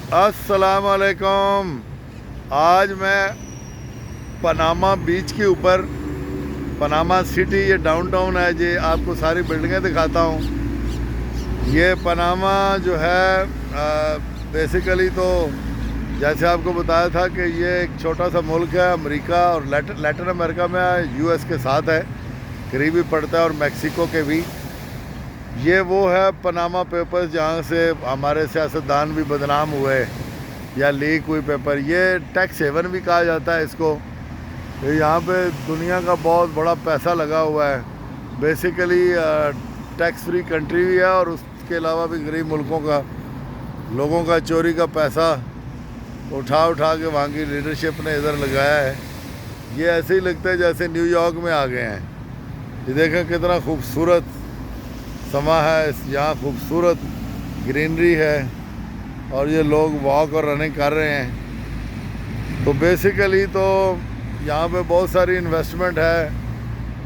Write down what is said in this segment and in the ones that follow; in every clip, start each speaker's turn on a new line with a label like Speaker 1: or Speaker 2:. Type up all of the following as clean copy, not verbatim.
Speaker 1: अस्सलाम वालेकुम। आज मैं पनामा बीच के ऊपर, पनामा सिटी, ये डाउनटाउन है जी, आपको सारी बिल्डिंगें दिखाता हूँ। ये पनामा जो है बेसिकली तो जैसे आपको बताया था कि ये एक छोटा सा मुल्क है, अमेरिका और लैटिन अमेरिका में यूएस के साथ है, करीबी पड़ता है, और मैक्सिको के भी। ये वो है पनामा पेपर्स जहाँ से हमारे सियासतदान भी बदनाम हुए या लीक हुई पेपर। ये टैक्स हेवन भी कहा जाता है इसको। यहाँ पे दुनिया का बहुत बड़ा पैसा लगा हुआ है। बेसिकली टैक्स फ्री कंट्री भी है, और उसके अलावा भी गरीब मुल्कों का लोगों का चोरी का पैसा उठा उठा के वहाँ की लीडरशिप ने इधर लगाया है। ये ऐसे ही लगता है जैसे न्यूयॉर्क में आ गए हैं। ये देखें कितना खूबसूरत समा है, यहाँ खूबसूरत ग्रीनरी है, और ये लोग वॉक और रनिंग कर रहे हैं। तो बेसिकली तो यहाँ पे बहुत सारी इन्वेस्टमेंट है।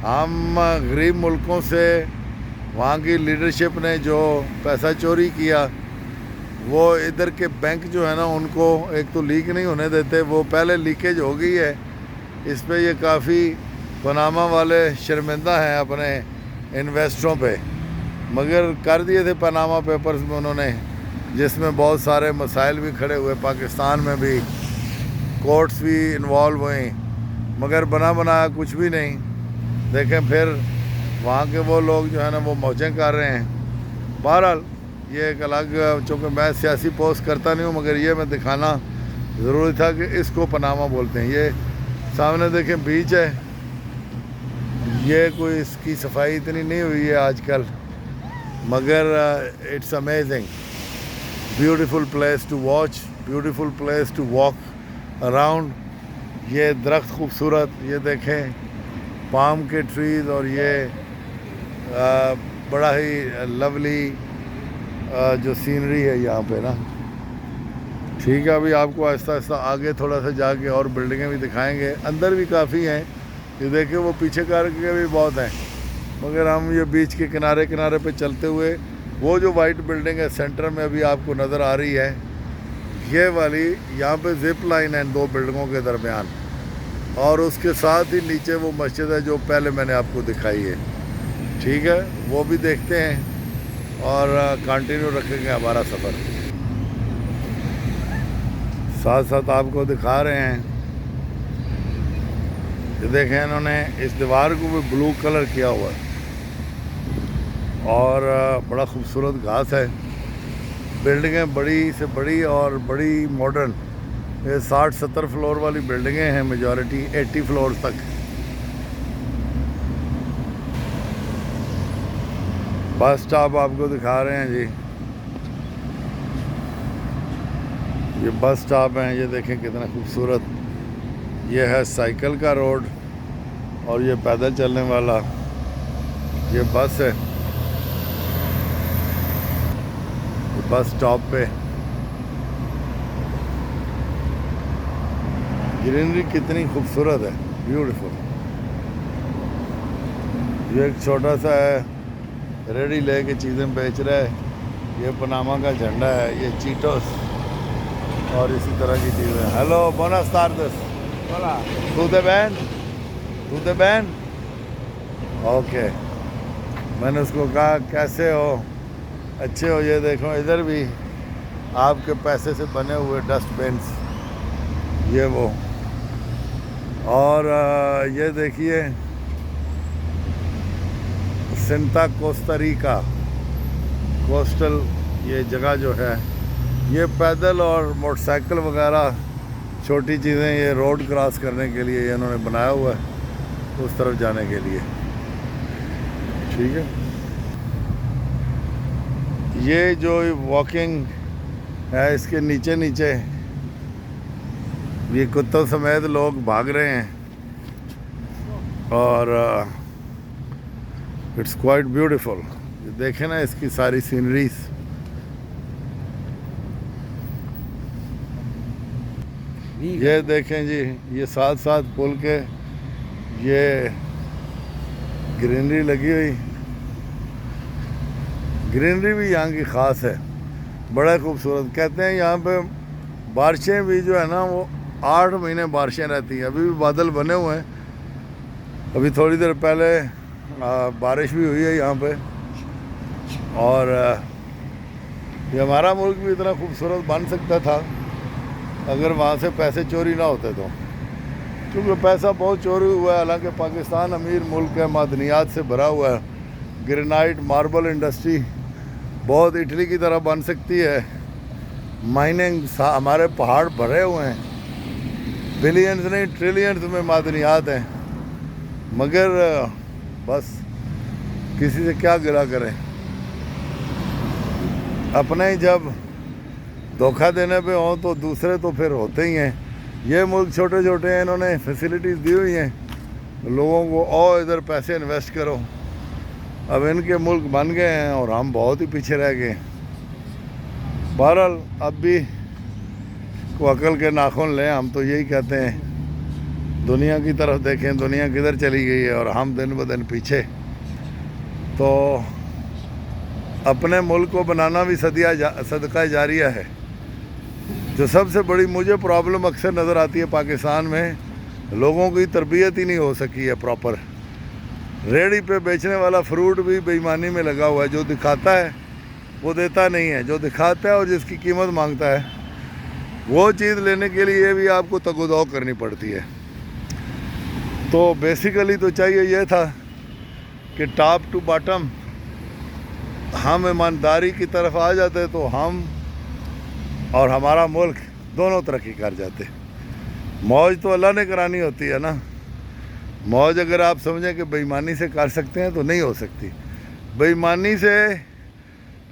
Speaker 1: हम गरीब मुल्कों से वहाँ की लीडरशिप ने जो पैसा चोरी किया, वो इधर के बैंक जो है ना, उनको एक तो लीक नहीं होने देते, वो पहले लीकेज हो गई है। इस पे ये काफ़ी पनामा वाले शर्मिंदा हैं अपने इन्वेस्टरों पे, मगर कर दिए थे पनामा पेपर्स में उन्होंने, जिसमें बहुत सारे मसाइल भी खड़े हुए। पाकिस्तान में भी कोर्ट्स भी इन्वॉल्व हुए, मगर बना बनाया कुछ भी नहीं। देखें फिर वहाँ के वो लोग जो है ना, वो मौजें कर रहे हैं। बहरहाल ये एक अलग, चूँकि मैं सियासी पोस्ट करता नहीं हूँ, मगर ये मैं दिखाना ज़रूरी था कि इसको पनामा बोलते हैं। ये सामने देखें बीच है, ये कोई इसकी सफाई इतनी नहीं हुई है आजकल, मगर it's amazing, beautiful place to watch, beautiful place to walk around. ये दरख्त खूबसूरत, ये देखें पाम के ट्रीज़, और ये बड़ा ही लवली जो सीनरी है यहाँ पे ना। ठीक है, अभी आपको आहिस्ता आहिस्ता आगे थोड़ा सा जाके और बिल्डिंगें भी दिखाएंगे। अंदर भी काफ़ी हैं, ये देखिए वो पीछे कार के भी बहुत हैं, मगर हम ये बीच के किनारे किनारे पे चलते हुए, वो जो वाइट बिल्डिंग है सेंटर में अभी आपको नज़र आ रही है, ये वाली, यहाँ पे जिप लाइन है दो बिल्डिंगों के दरमियान, और उसके साथ ही नीचे वो मस्जिद है जो पहले मैंने आपको दिखाई है। ठीक है, वो भी देखते हैं और कंटिन्यू रखेंगे हमारा सफ़र। साथ साथ आपको दिखा रहे हैं, ये देखें इन्होंने इस दीवार को भी ब्लू कलर किया हुआ है, और बड़ा खूबसूरत घास है। बिल्डिंगें बड़ी से बड़ी और बड़ी मॉडर्न, ये 60-70 फ्लोर वाली बिल्डिंगें हैं, मेजॉरिटी 80 फ्लोर तक। बस स्टॉप आपको दिखा रहे हैं जी, ये बस स्टॉप है। ये देखें कितना खूबसूरत, ये है साइकिल का रोड, और ये पैदल चलने वाला, ये बस है बस स्टॉप पे। ग्रीनरी कितनी खूबसूरत है, ब्यूटीफुल। ये एक छोटा सा है, रेडी लेके चीज़ें बेच रहा है। ये पनामा का झंडा है, ये चीटोस और इसी तरह की चीज़ें। Hello, buenas tardes.
Speaker 2: Hola.
Speaker 1: ¿Tú te ven? Okay, मैंने उसको कहा कैसे हो, अच्छे हो। ये देखो इधर भी आपके पैसे से बने हुए डस्टबिन्स, ये वो, और ये देखिए सेंटा कोस्टा रिका कोस्टल, ये जगह जो है, ये पैदल और मोटरसाइकिल वगैरह छोटी चीज़ें, ये रोड क्रॉस करने के लिए ये इन्होंने बनाया हुआ है, उस तरफ जाने के लिए। ठीक है, ये जो वॉकिंग है, इसके नीचे नीचे ये कुत्तों समेत लोग भाग रहे हैं, और इट्स क्वाइट ब्यूटीफुल। देखें ना इसकी सारी सीनरीज। ये देखें जी, ये साथ साथ पुल के ये ग्रीनरी लगी हुई, ग्रीनरी भी यहाँ की ख़ास है, बड़ा खूबसूरत। कहते हैं यहाँ पे बारिशें भी जो है ना वो 8 महीने बारिशें रहती हैं। अभी भी बादल बने हुए हैं। अभी थोड़ी देर पहले बारिश भी हुई है यहाँ पे। और ये हमारा मुल्क भी इतना खूबसूरत बन सकता था अगर वहाँ से पैसे चोरी ना होते तो, क्योंकि पैसा बहुत चोरी हुआ है। हालांकि पाकिस्तान अमीर मुल्क है, मादनियात से भरा हुआ है। ग्रेनाइट मार्बल इंडस्ट्री बहुत इटली की तरह बन सकती है। माइनिंग, हमारे पहाड़ भरे हुए हैं, बिलियंस नहीं ट्रिलियंस में मादनियात हैं, मगर बस किसी से क्या गिला करें। अपने ही जब धोखा देने पे हो तो दूसरे तो फिर होते ही हैं। ये मुल्क छोटे छोटे हैं, इन्होंने फैसिलिटीज़ दी हुई हैं लोगों को, और इधर पैसे इन्वेस्ट करो। अब इनके मुल्क बन गए हैं और हम बहुत ही पीछे रह गए। बहरहाल अब भी को अकल के नाखून लें, हम तो यही कहते हैं। दुनिया की तरफ देखें, दुनिया किधर चली गई है और हम दिन ब दिन पीछे। तो अपने मुल्क को बनाना भी सदका जारिया है। जो सबसे बड़ी मुझे प्रॉब्लम अक्सर नज़र आती है पाकिस्तान में, लोगों की तरबियत ही नहीं हो सकी है प्रॉपर। रेहड़ी पे बेचने वाला फ्रूट भी बेईमानी में लगा हुआ है। जो दिखाता है वो देता नहीं है, जो दिखाता है और जिसकी कीमत मांगता है वो चीज़ लेने के लिए भी आपको तगोदौ करनी पड़ती है। तो बेसिकली तो चाहिए ये था कि टॉप टू बॉटम हम ईमानदारी की तरफ आ जाते तो हम और हमारा मुल्क दोनों तरक्की कर जाते। मौज तो अल्लाह ने करानी होती है ना। मौज अगर आप समझें कि बेईमानी से कर सकते हैं तो नहीं हो सकती। बेईमानी से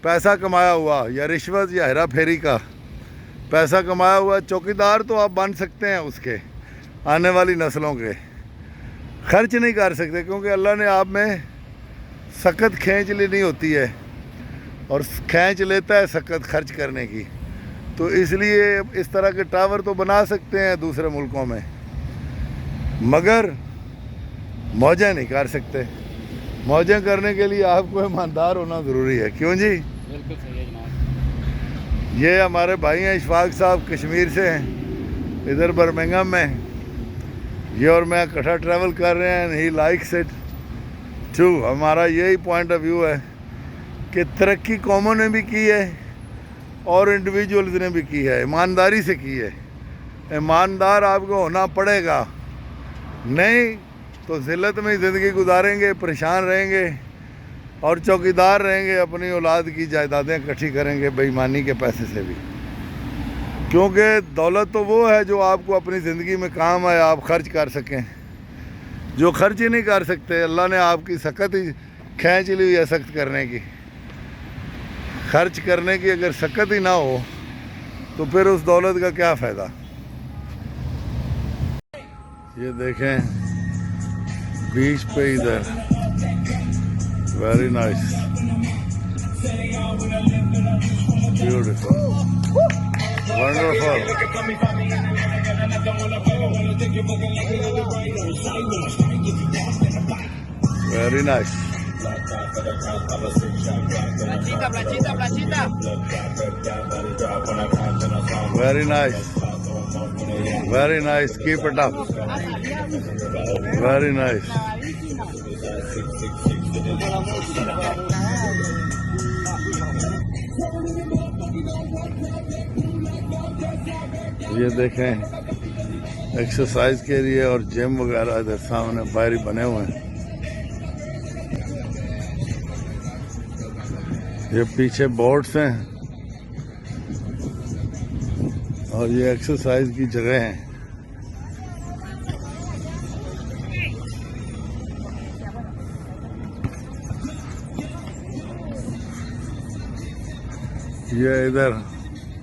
Speaker 1: पैसा कमाया हुआ या रिश्वत या हेरा फेरी का पैसा कमाया हुआ चौकीदार तो आप बन सकते हैं, उसके आने वाली नस्लों के खर्च नहीं कर सकते, क्योंकि अल्लाह ने आप में सख्त खींच लेनी होती है और खींच लेता है सख्त खर्च करने की। तो इसलिए इस तरह के टावर तो बना सकते हैं दूसरे मुल्कों में, मगर मौजें नहीं कर सकते। मौजें करने के लिए आपको ईमानदार होना ज़रूरी है। क्यों जी?
Speaker 2: बिल्कुल सही है जनाब।
Speaker 1: ये हमारे भाई हैं इशफाक साहब, कश्मीर से हैं, इधर बर्मिंघम में। ये और मैं इकट्ठा ट्रैवल कर रहे हैं। He likes it too. हमारा यही पॉइंट ऑफ व्यू है कि तरक्की कौमों ने भी की है और इंडिविजुअल्स ने भी की है, ईमानदारी से की है। ईमानदार आपको होना पड़ेगा, नहीं तो ज़िल्लत में ही ज़िंदगी गुजारेंगे, परेशान रहेंगे और चौकीदार रहेंगे। अपनी औलाद की जायदादें इकट्ठी करेंगे बेईमानी के पैसे से भी, क्योंकि दौलत तो वो है जो आपको अपनी ज़िंदगी में काम आए, आप खर्च कर सकें। जो खर्च ही नहीं कर सकते, अल्लाह ने आपकी सख्त ही खींच ली हुई है सख्त करने की। खर्च करने की अगर सख्त ही ना हो तो फिर उस दौलत का क्या फ़ायदा। ये देखें बीच पे इधर, very nice, beautiful, wonderful. Very nice. Very nice. Very nice. Keep it up. Very nice. ये देखें एक्सरसाइज के लिए और जिम वगैरह इधर सामने बाहर बने हुए हैं। ये पीछे बोर्ड्स हैं और ये एक्सरसाइज की जगह है। ये इधर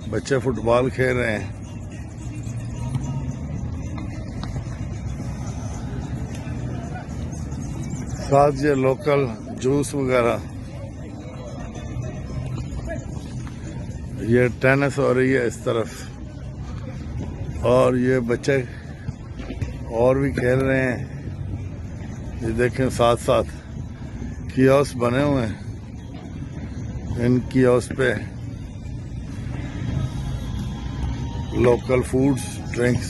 Speaker 1: बच्चे फुटबॉल खेल रहे हैं। साथ ये लोकल जूस वगैरह। ये टेनिस हो रही है इस तरफ और ये बच्चे और भी खेल रहे हैं। ये देखें साथ साथ कियोस्क बने हुए हैं। इन कियोस्क पे लोकल फूड्स, ड्रिंक्स।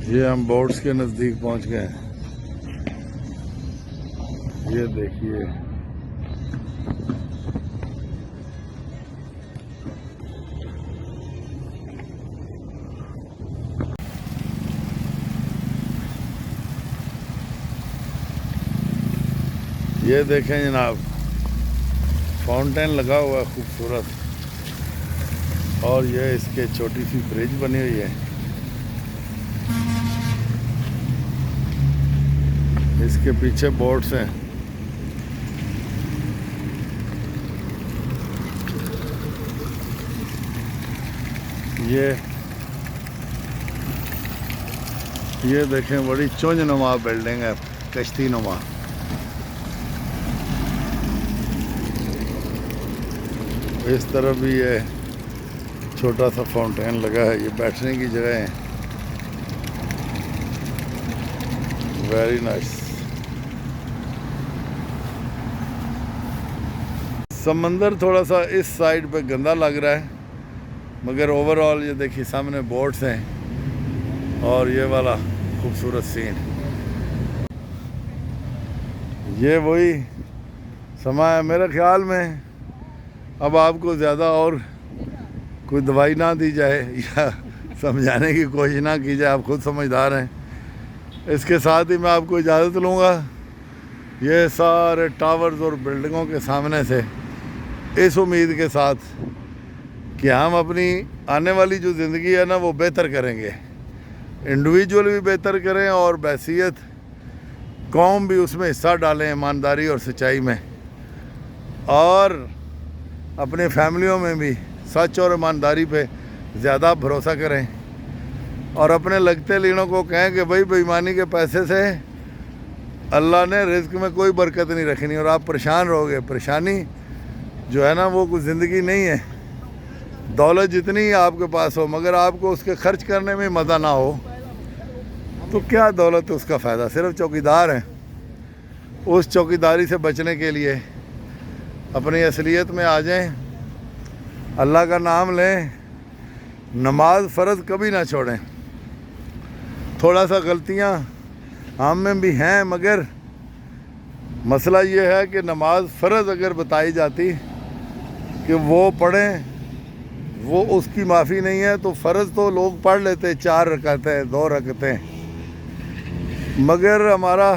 Speaker 1: ये हम बोट्स के नज़दीक पहुंच गए हैं। ये देखिए, ये देखें जनाब, फाउंटेन लगा हुआ है खूबसूरत, और ये इसके छोटी सी ब्रिज बनी हुई है। इसके पीछे बोट्स हैं। ये देखें, बड़ी चुंझनुमा बिल्डिंग है, कश्ती नुमा। इस तरफ भी ये छोटा सा फाउंटेन लगा है। ये बैठने की जगह है। Very nice. समंदर थोड़ा सा इस साइड पे गंदा लग रहा है, मगर ओवरऑल ये देखिए सामने बोट्स हैं और ये वाला खूबसूरत सीन। ये वही समा है मेरे ख्याल में। अब आपको ज़्यादा और कोई दवाई ना दी जाए या समझाने की कोशिश ना की जाए, आप खुद समझदार हैं। इसके साथ ही मैं आपको इजाज़त लूँगा। ये सारे टावर्स और बिल्डिंगों के सामने से इस उम्मीद के साथ कि हम अपनी आने वाली जो ज़िंदगी है ना वो बेहतर करेंगे, इंडिविजुअल भी बेहतर करें और बहसीयत कौम भी उसमें हिस्सा डालें ईमानदारी और सच्चाई में, और अपने फैमिलियों में भी सच और ईमानदारी पे ज़्यादा भरोसा करें, और अपने लगते लीनों को कहें कि भाई बेईमानी के पैसे से अल्लाह ने रिज़्क में कोई बरकत नहीं रखनी और आप परेशान रहोगे। परेशानी जो है ना वो कुछ ज़िंदगी नहीं है। दौलत जितनी ही आपके पास हो मगर आपको उसके खर्च करने में मज़ा ना हो तो क्या दौलत, उसका फ़ायदा। सिर्फ चौकीदार हैं। उस चौकीदारी से बचने के लिए अपनी असलियत में आ जाएं, अल्लाह का नाम लें, नमाज फ़र्ज़ कभी ना छोड़ें। थोड़ा सा गलतियां हम में भी हैं, मगर मसला ये है कि नमाज फ़र्ज़ अगर बताई जाती कि वो पढ़ें, वो उसकी माफ़ी नहीं है, तो फ़र्ज़ तो लोग पढ़ लेते 4 रकातें 2 रकातें, मगर हमारा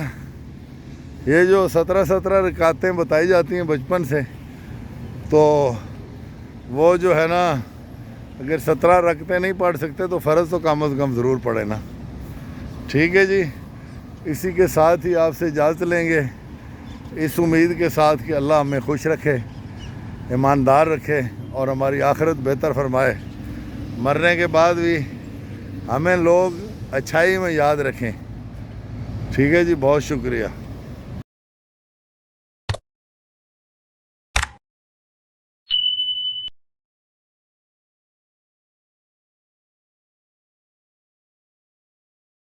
Speaker 1: ये जो 17 रकातें बताई जाती हैं बचपन से, तो वो जो है ना अगर 17 रकातें नहीं पढ़ सकते तो फ़र्ज़ तो कम अज़ कम ज़रूर पढ़े ना। ठीक है जी, इसी के साथ ही आपसे इजाज़त लेंगे, इस उम्मीद के साथ कि अल्लाह हमें खुश रखे, ईमानदार रखे और हमारी आखिरत बेहतर फरमाए। मरने के बाद भी हमें लोग अच्छाई में याद रखें। ठीक है जी, बहुत शुक्रिया।